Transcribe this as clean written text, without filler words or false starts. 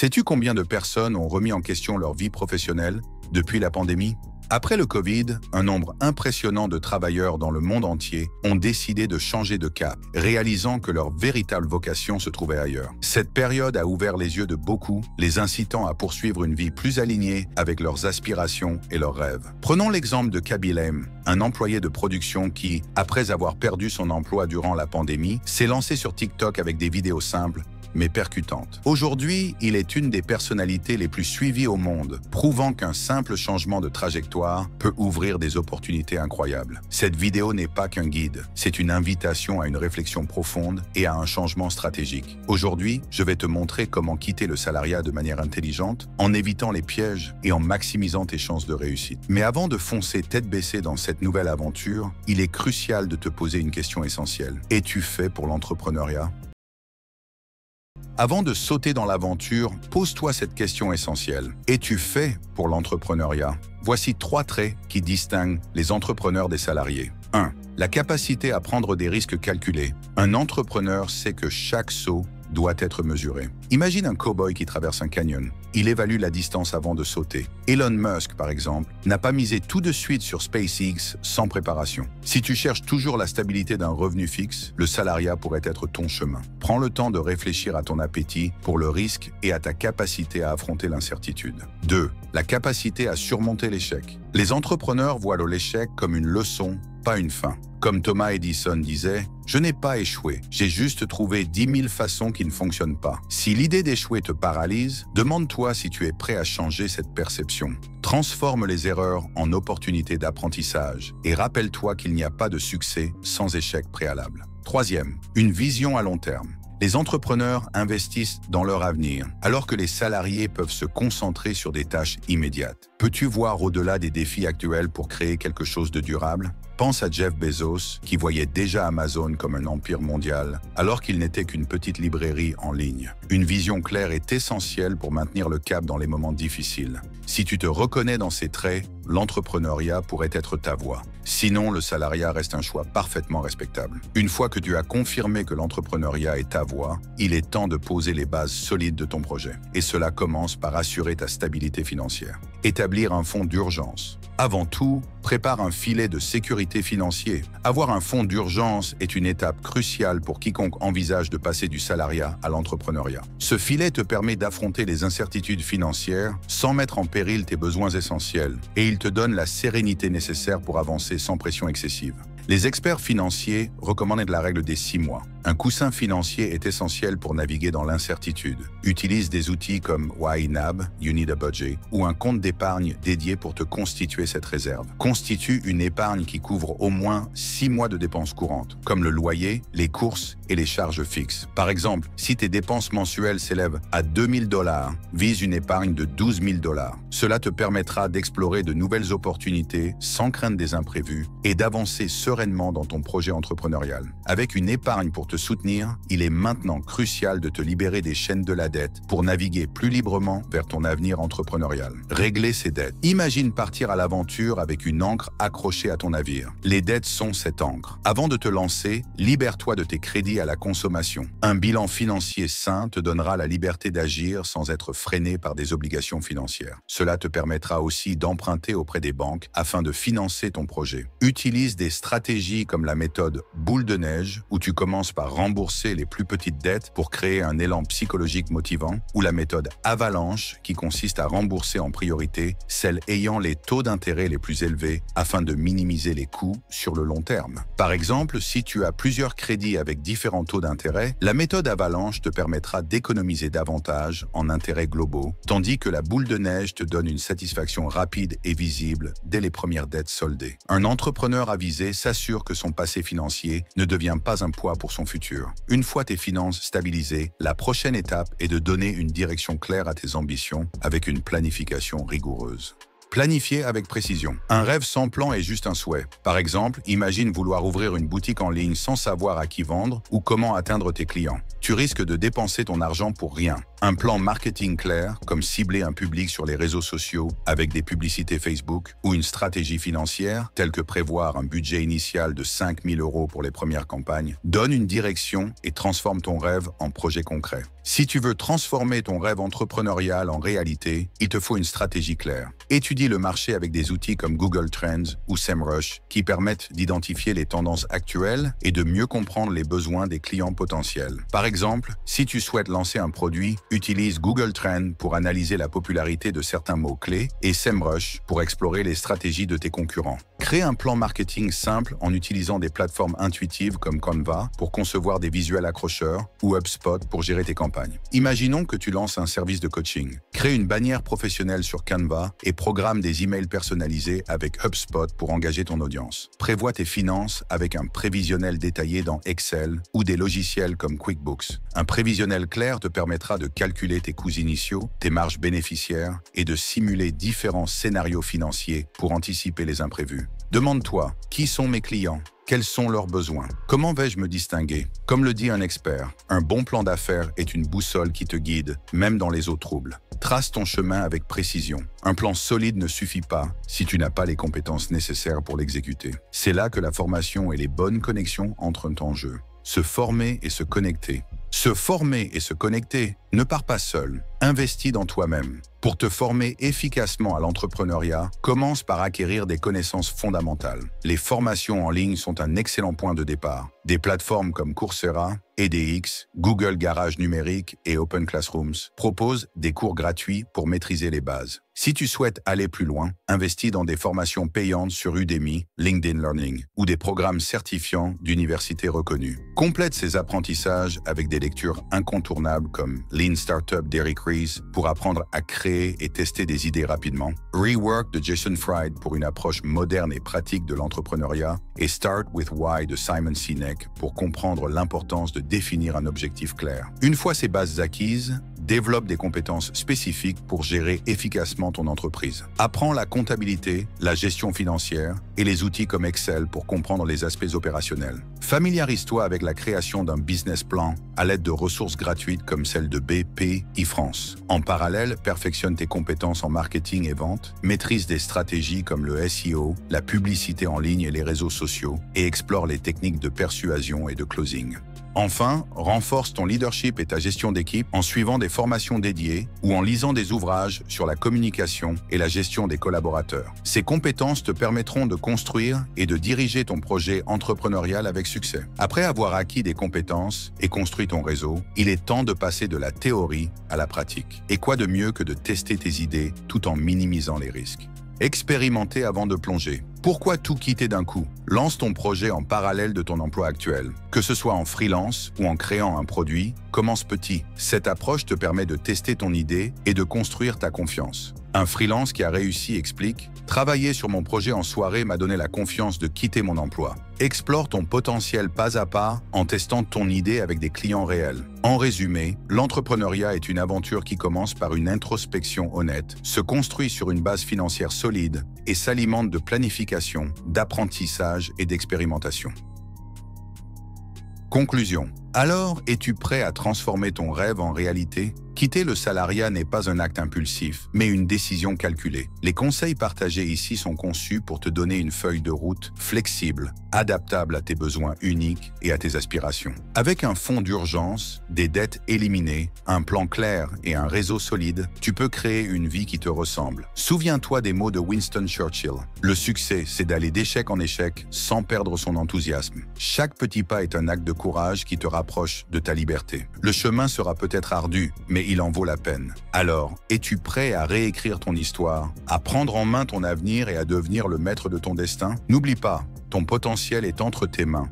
Sais-tu combien de personnes ont remis en question leur vie professionnelle depuis la pandémie? Après le Covid, un nombre impressionnant de travailleurs dans le monde entier ont décidé de changer de cap, réalisant que leur véritable vocation se trouvait ailleurs. Cette période a ouvert les yeux de beaucoup, les incitant à poursuivre une vie plus alignée avec leurs aspirations et leurs rêves. Prenons l'exemple de Kabilem, un employé de production qui, après avoir perdu son emploi durant la pandémie, s'est lancé sur TikTok avec des vidéos simples mais percutante. Aujourd'hui, il est une des personnalités les plus suivies au monde, prouvant qu'un simple changement de trajectoire peut ouvrir des opportunités incroyables. Cette vidéo n'est pas qu'un guide, c'est une invitation à une réflexion profonde et à un changement stratégique. Aujourd'hui, je vais te montrer comment quitter le salariat de manière intelligente, en évitant les pièges et en maximisant tes chances de réussite. Mais avant de foncer tête baissée dans cette nouvelle aventure, il est crucial de te poser une question essentielle. Es-tu fait pour l'entrepreneuriat? Avant de sauter dans l'aventure, pose-toi cette question essentielle. Es-tu fait pour l'entrepreneuriat? Voici 3 traits qui distinguent les entrepreneurs des salariés. 1. La capacité à prendre des risques calculés. Un entrepreneur sait que chaque saut doit être mesuré. Imagine un cow-boy qui traverse un canyon. Il évalue la distance avant de sauter. Elon Musk, par exemple, n'a pas misé tout de suite sur SpaceX sans préparation. Si tu cherches toujours la stabilité d'un revenu fixe, le salariat pourrait être ton chemin. Prends le temps de réfléchir à ton appétit pour le risque et à ta capacité à affronter l'incertitude. 2. La capacité à surmonter l'échec. Les entrepreneurs voient l'échec comme une leçon, pas une fin. Comme Thomas Edison disait, « Je n'ai pas échoué, j'ai juste trouvé 10 000 façons qui ne fonctionnent pas. » Si l'idée d'échouer te paralyse, demande-toi si tu es prêt à changer cette perception. Transforme les erreurs en opportunités d'apprentissage et rappelle-toi qu'il n'y a pas de succès sans échec préalable. 3e, une vision à long terme. Les entrepreneurs investissent dans leur avenir, alors que les salariés peuvent se concentrer sur des tâches immédiates. Peux-tu voir au-delà des défis actuels pour créer quelque chose de durable? Pense à Jeff Bezos, qui voyait déjà Amazon comme un empire mondial, alors qu'il n'était qu'une petite librairie en ligne. Une vision claire est essentielle pour maintenir le cap dans les moments difficiles. Si tu te reconnais dans ces traits, l'entrepreneuriat pourrait être ta voie. Sinon, le salariat reste un choix parfaitement respectable. Une fois que tu as confirmé que l'entrepreneuriat est ta voie, il est temps de poser les bases solides de ton projet. Et cela commence par assurer ta stabilité financière. Établir un fonds d'urgence. Avant tout, prépare un filet de sécurité financier. Avoir un fonds d'urgence est une étape cruciale pour quiconque envisage de passer du salariat à l'entrepreneuriat. Ce filet te permet d'affronter les incertitudes financières sans mettre en péril tes besoins essentiels et il te donne la sérénité nécessaire pour avancer sans pression excessive. Les experts financiers recommandent la règle des 6 mois. Un coussin financier est essentiel pour naviguer dans l'incertitude. Utilise des outils comme YNAB, You Need a Budget, ou un compte d'épargne dédié pour te constituer cette réserve. Constitue une épargne qui couvre au moins 6 mois de dépenses courantes, comme le loyer, les courses et les charges fixes. Par exemple, si tes dépenses mensuelles s'élèvent à 2 000 $, vise une épargne de 12 000 $. Cela te permettra d'explorer de nouvelles opportunités sans craindre des imprévus et d'avancer sereinement dans ton projet entrepreneurial. Avec une épargne pour te soutenir, il est maintenant crucial de te libérer des chaînes de la dette pour naviguer plus librement vers ton avenir entrepreneurial. Régler ces dettes. Imagine partir à l'aventure avec une ancre accrochée à ton navire. Les dettes sont cette ancre. Avant de te lancer, libère-toi de tes crédits à la consommation. Un bilan financier sain te donnera la liberté d'agir sans être freiné par des obligations financières. Cela te permettra aussi d'emprunter auprès des banques afin de financer ton projet. Utilise des stratégies comme la méthode boule de neige où tu commences par rembourser les plus petites dettes pour créer un élan psychologique motivant, ou la méthode avalanche qui consiste à rembourser en priorité celles ayant les taux d'intérêt les plus élevés afin de minimiser les coûts sur le long terme. Par exemple, si tu as plusieurs crédits avec différents taux d'intérêt, la méthode avalanche te permettra d'économiser davantage en intérêts globaux, tandis que la boule de neige te donne une satisfaction rapide et visible dès les premières dettes soldées. Un entrepreneur avisé s'assure que son passé financier ne devient pas un poids pour son futur. Une fois tes finances stabilisées, la prochaine étape est de donner une direction claire à tes ambitions avec une planification rigoureuse. Planifier avec précision. Un rêve sans plan est juste un souhait. Par exemple, imagine vouloir ouvrir une boutique en ligne sans savoir à qui vendre ou comment atteindre tes clients. Tu risques de dépenser ton argent pour rien. Un plan marketing clair, comme cibler un public sur les réseaux sociaux avec des publicités Facebook, ou une stratégie financière, telle que prévoir un budget initial de 5 000 € pour les premières campagnes, donne une direction et transforme ton rêve en projet concret. Si tu veux transformer ton rêve entrepreneurial en réalité, il te faut une stratégie claire. Étudie le marché avec des outils comme Google Trends ou SEMrush qui permettent d'identifier les tendances actuelles et de mieux comprendre les besoins des clients potentiels. Par exemple, si tu souhaites lancer un produit, utilise Google Trends pour analyser la popularité de certains mots-clés et SEMrush pour explorer les stratégies de tes concurrents. Crée un plan marketing simple en utilisant des plateformes intuitives comme Canva pour concevoir des visuels accrocheurs ou HubSpot pour gérer tes campagnes. Imaginons que tu lances un service de coaching. Crée une bannière professionnelle sur Canva et programme des emails personnalisés avec HubSpot pour engager ton audience. Prévois tes finances avec un prévisionnel détaillé dans Excel ou des logiciels comme QuickBooks. Un prévisionnel clair te permettra de calculer tes coûts initiaux, tes marges bénéficiaires et de simuler différents scénarios financiers pour anticiper les imprévus. Demande-toi, qui sont mes clients? Quels sont leurs besoins? Comment vais-je me distinguer? Comme le dit un expert, un bon plan d'affaires est une boussole qui te guide, même dans les eaux troubles. Trace ton chemin avec précision. Un plan solide ne suffit pas si tu n'as pas les compétences nécessaires pour l'exécuter. C'est là que la formation et les bonnes connexions entrent en jeu. Se former et se connecter. Se former et se connecter, ne pars pas seul. Investis dans toi-même. Pour te former efficacement à l'entrepreneuriat, commence par acquérir des connaissances fondamentales. Les formations en ligne sont un excellent point de départ. Des plateformes comme Coursera, edX, Google Garage Numérique et Open Classrooms proposent des cours gratuits pour maîtriser les bases. Si tu souhaites aller plus loin, investis dans des formations payantes sur Udemy, LinkedIn Learning ou des programmes certifiants d'universités reconnues. Complète ces apprentissages avec des lectures incontournables comme Lean Startup d'Eric Ries pour apprendre à créer et tester des idées rapidement, Rework de Jason Fried pour une approche moderne et pratique de l'entrepreneuriat et Start with Why de Simon Sinek pour comprendre l'importance de définir un objectif clair. Une fois ces bases acquises, développe des compétences spécifiques pour gérer efficacement ton entreprise. Apprends la comptabilité, la gestion financière et les outils comme Excel pour comprendre les aspects opérationnels. Familiarise-toi avec la création d'un business plan à l'aide de ressources gratuites comme celle de BPI France. En parallèle, perfectionne tes compétences en marketing et vente, maîtrise des stratégies comme le SEO, la publicité en ligne et les réseaux sociaux et explore les techniques de persuasion et de closing. Enfin, renforce ton leadership et ta gestion d'équipe en suivant des formations dédiées ou en lisant des ouvrages sur la communication et la gestion des collaborateurs. Ces compétences te permettront de construire et de diriger ton projet entrepreneurial avec succès. Après avoir acquis des compétences et construit ton réseau, il est temps de passer de la théorie à la pratique. Et quoi de mieux que de tester tes idées tout en minimisant les risques? Expérimenter avant de plonger. Pourquoi tout quitter d'un coup? Lance ton projet en parallèle de ton emploi actuel. Que ce soit en freelance ou en créant un produit, commence petit. Cette approche te permet de tester ton idée et de construire ta confiance. Un freelance qui a réussi explique « Travailler sur mon projet en soirée m'a donné la confiance de quitter mon emploi ». Explore ton potentiel pas à pas en testant ton idée avec des clients réels. En résumé, l'entrepreneuriat est une aventure qui commence par une introspection honnête, se construit sur une base financière solide et s'alimente de planification, d'apprentissage et d'expérimentation. Conclusion. Alors, es-tu prêt à transformer ton rêve en réalité? Quitter le salariat n'est pas un acte impulsif, mais une décision calculée. Les conseils partagés ici sont conçus pour te donner une feuille de route flexible, adaptable à tes besoins uniques et à tes aspirations. Avec un fonds d'urgence, des dettes éliminées, un plan clair et un réseau solide, tu peux créer une vie qui te ressemble. Souviens-toi des mots de Winston Churchill. Le succès, c'est d'aller d'échec en échec sans perdre son enthousiasme. Chaque petit pas est un acte de courage qui te rapproche de ta liberté. Le chemin sera peut-être ardu, mais il en vaut la peine. Alors, es-tu prêt à réécrire ton histoire, à prendre en main ton avenir et à devenir le maître de ton destin? N'oublie pas, ton potentiel est entre tes mains.